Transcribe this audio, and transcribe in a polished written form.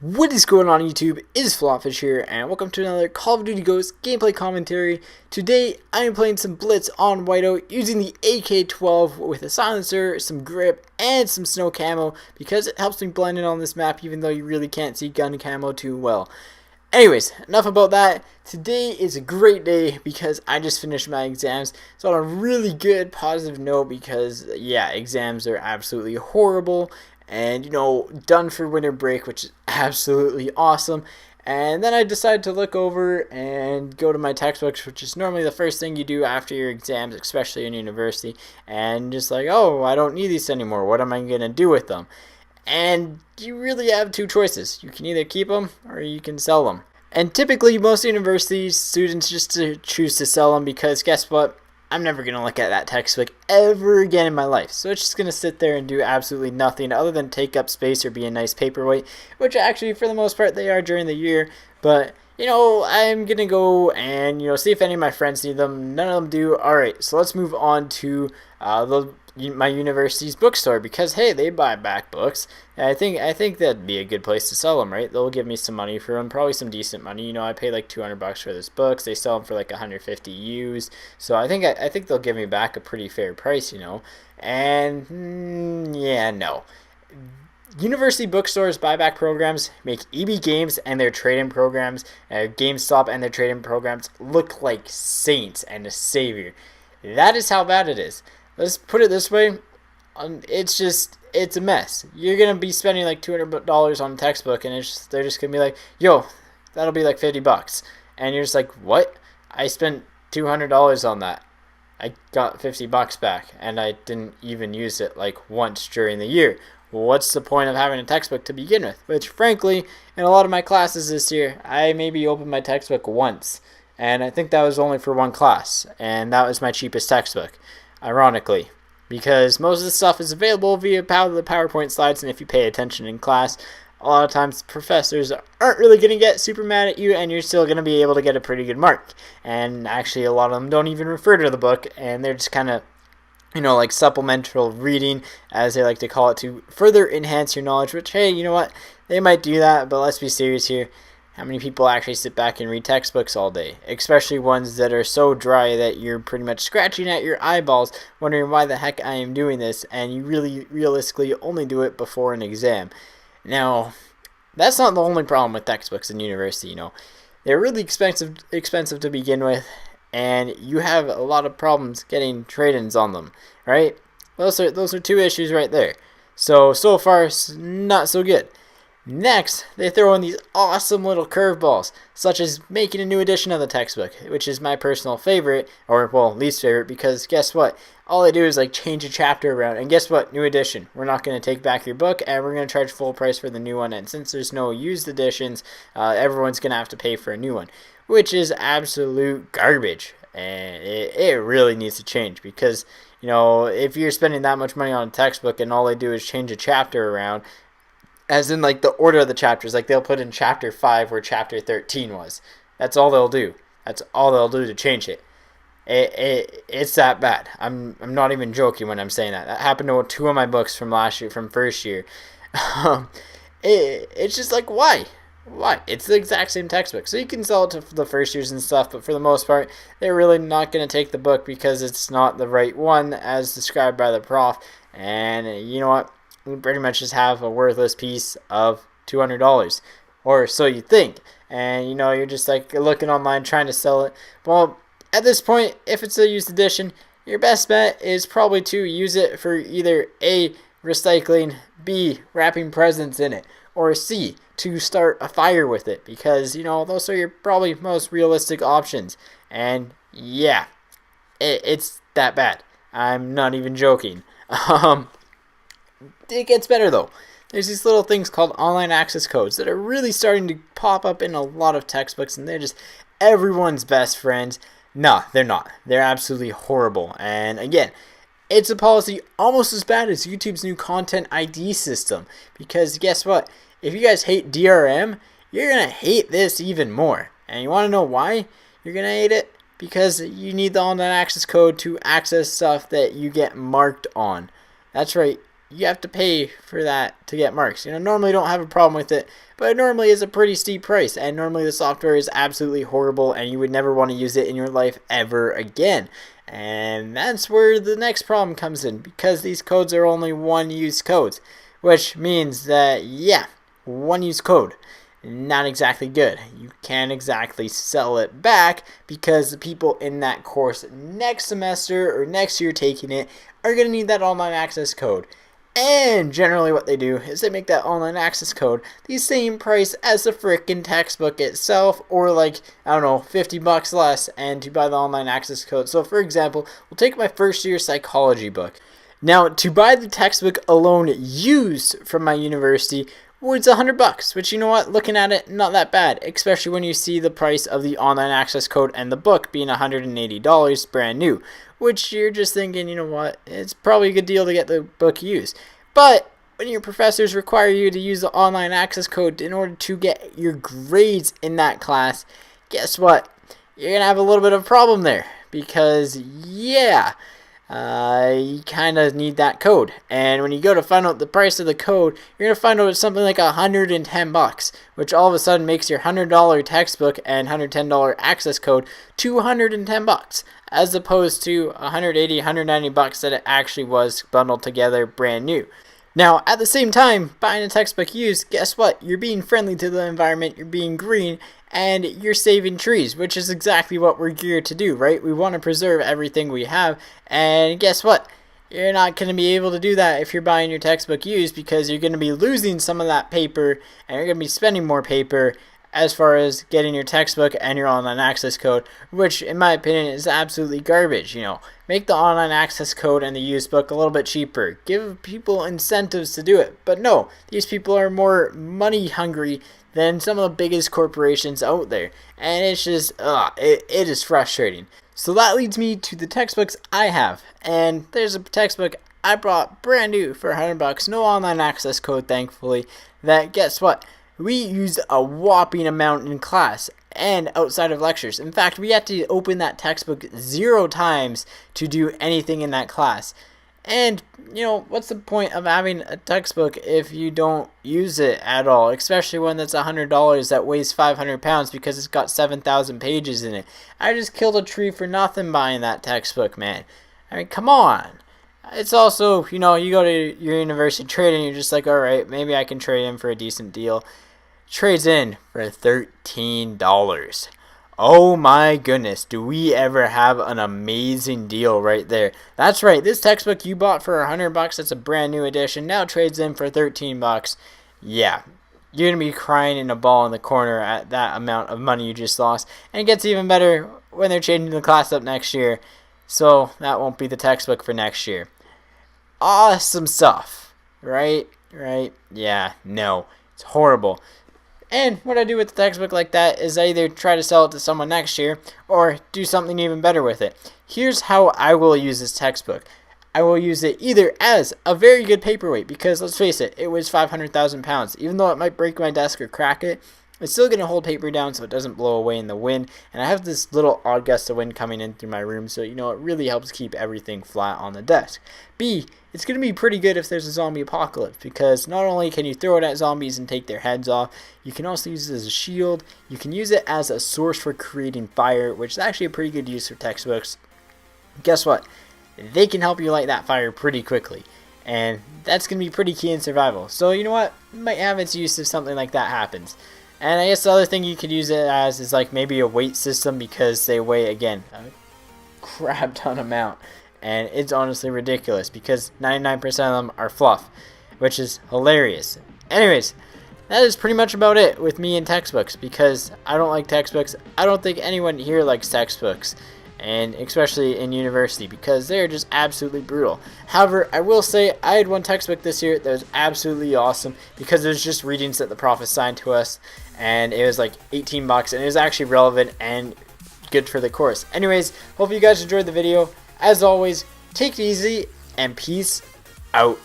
What is going on YouTube? It is FlopFish here, and welcome to another Call of Duty Ghosts gameplay commentary. Today, I am playing some Blitz on Whiteout using the AK-12 with a silencer, some grip, and some snow camo because it helps me blend in on this map even though you really can't see gun camo too well. Anyways, enough about that. Today is a great day because I just finished my exams. So on a really good positive note because, yeah, exams are absolutely horrible. And, done for winter break, which is absolutely awesome. And then I decided to look over and go to my textbooks, which is normally the first thing you do after your exams, especially in university. And just like, oh, I don't need these anymore. What am I going to do with them? And you really have two choices. You can either keep them or you can sell them. And typically, most university students just choose to sell them because guess what? I'm never going to look at that textbook ever again in my life. So it's just going to sit there and do absolutely nothing other than take up space or be a nice paperweight, which actually for the most part they are during the year. But, I'm going to go and, see if any of my friends need them. None of them do. Alright, so let's move on to my university's bookstore because, hey, they buy back books. I think that'd be a good place to sell them, right? They'll give me some money for them, probably some decent money. I pay like $200 for this books. They sell them for like 150 used. So I think they'll give me back a pretty fair price, And yeah, no. University bookstores buyback programs make EB Games and their trade-in programs, Gamestop and their trade-in programs look like saints and a savior. That is how bad it is. Let's put it this way, it's a mess. You're going to be spending like $200 on a textbook and they're just going to be like, yo, that'll be like $50. And you're just like, what? I spent $200 on that. I got $50 back and I didn't even use it like once during the year. Well, what's the point of having a textbook to begin with? Which frankly, in a lot of my classes this year, I maybe opened my textbook once. And I think that was only for one class. And that was my cheapest textbook. Ironically, because most of the stuff is available via the PowerPoint slides, and if you pay attention in class, a lot of times professors aren't really going to get super mad at you, and you're still going to be able to get a pretty good mark. And actually, a lot of them don't even refer to the book, and they're just kind of, like supplemental reading, as they like to call it, to further enhance your knowledge, which, hey, you know what, they might do that, but let's be serious here. How many people actually sit back and read textbooks all day? Especially ones that are so dry that you're pretty much scratching at your eyeballs, wondering why the heck I am doing this, and you really realistically only do it before an exam. Now, that's not the only problem with textbooks in university, They're really expensive to begin with, and you have a lot of problems getting trade-ins on them, right? Those are two issues right there. So far, not so good. Next, they throw in these awesome little curveballs, such as making a new edition of the textbook, which is my personal favorite, or, well, least favorite, because guess what? All they do is, change a chapter around, and guess what? New edition. We're not going to take back your book, and we're going to charge full price for the new one, and since there's no used editions, everyone's going to have to pay for a new one, which is absolute garbage, and it really needs to change, because, if you're spending that much money on a textbook, and all they do is change a chapter around, as in, the order of the chapters. They'll put in chapter 5 where chapter 13 was. That's all they'll do. That's all they'll do to change it. It's that bad. I'm not even joking when I'm saying that. That happened to two of my books from last year, from first year. It's just like, why? Why? It's the exact same textbook. So you can sell it to the first years and stuff, but for the most part, they're really not going to take the book because it's not the right one as described by the prof. And you know what? We pretty much just have a worthless piece of $200, or so you think, and you're just looking online trying to sell it. Well, at this point, if it's a used edition, your best bet is probably to use it for either A, recycling, B, wrapping presents in it, or C, to start a fire with it, because those are your probably most realistic options. And yeah, it's that bad. I'm not even joking. It gets better though. There's these little things called online access codes that are really starting to pop up in a lot of textbooks, and they're just everyone's best friends. No, they're not. They're absolutely horrible. And again, it's a policy almost as bad as YouTube's new content ID system. Because guess what? If you guys hate DRM, you're going to hate this even more. And you want to know why you're going to hate it? Because you need the online access code to access stuff that you get marked on. That's right. you have to pay for that to get marks. Normally don't have a problem with it, but it normally is a pretty steep price, and normally the software is absolutely horrible and you would never want to use it in your life ever again. And that's where the next problem comes in, because these codes are only one-use codes, which means that, yeah, one-use code, not exactly good. You can't exactly sell it back because the people in that course next semester or next year taking it are going to need that online access code. And generally what they do is they make that online access code the same price as the frickin' textbook itself, or like, I don't know, $50 less, and to buy the online access code. So for example, we'll take my first year psychology book. Now, to buy the textbook alone used from my university was $100, which, you know what, looking at it, not that bad, especially when you see the price of the online access code and the book being $180 brand new, which you're just thinking, you know what, it's probably a good deal to get the book used. But when your professors require you to use the online access code in order to get your grades in that class, guess what, you're going to have a little bit of a problem there, because, yeah, you kind of need that code. And when you go to find out the price of the code, you're going to find out it's something like $110, which all of a sudden makes your $100 textbook and $110 access code $210, as opposed to $180, $190 that it actually was bundled together brand new. Now, at the same time, buying a textbook used, guess what? You're being friendly to the environment, you're being green, and you're saving trees, which is exactly what we're geared to do, right? We want to preserve everything we have, and guess what? You're not going to be able to do that if you're buying your textbook used, because you're going to be losing some of that paper, and you're going to be spending more paper as far as getting your textbook and your online access code, which in my opinion is absolutely garbage. Make the online access code and the used book a little bit cheaper. Give people incentives to do it. But no, these people are more money hungry than some of the biggest corporations out there. And it's just, it is frustrating. So that leads me to the textbooks I have. And there's a textbook I bought brand new for $100, no online access code thankfully, that guess what? We used a whopping amount in class and outside of lectures. In fact, we had to open that textbook 0 times to do anything in that class. And, what's the point of having a textbook if you don't use it at all? Especially when it's $100 that weighs 500 pounds because it's got 7,000 pages in it. I just killed a tree for nothing buying that textbook, man. I mean, come on. It's also, you go to your university trade and you're just like, alright, maybe I can trade in for a decent deal. Trades in for $13. Oh my goodness, do we ever have an amazing deal right there. That's right, this textbook you bought for $100, that's a brand new edition, now trades in for $13. Yeah, you're going to be crying in a ball in the corner at that amount of money you just lost. And it gets even better when they're changing the class up next year, so that won't be the textbook for next year. Awesome stuff, right? Yeah, no, it's horrible. And what I do with the textbook like that is I either try to sell it to someone next year or do something even better with it. Here's how I will use this textbook. I will use it either as a very good paperweight, because let's face it, it weighs 500,000 pounds. Even though it might break my desk or crack it, it's still going to hold paper down so it doesn't blow away in the wind. And I have this little odd gust of wind coming in through my room, so it really helps keep everything flat on the desk. B, it's going to be pretty good if there's a zombie apocalypse, because not only can you throw it at zombies and take their heads off, you can also use it as a shield. You can use it as a source for creating fire, which is actually a pretty good use for textbooks. Guess what? They can help you light that fire pretty quickly. And that's going to be pretty key in survival. So you know what? It might have its use if something like that happens. And I guess the other thing you could use it as is like maybe a weight system, because they weigh, again, a crap ton amount. And it's honestly ridiculous because 99% of them are fluff, which is hilarious. Anyways, that is pretty much about it with me and textbooks, because I don't like textbooks. I don't think anyone here likes textbooks, and especially in university, because they're just absolutely brutal. However, I will say I had one textbook this year that was absolutely awesome, because it was just readings that the prof assigned to us, and it was like $18, and it was actually relevant and good for the course. Anyways, hope you guys enjoyed the video. As always, take it easy and peace out.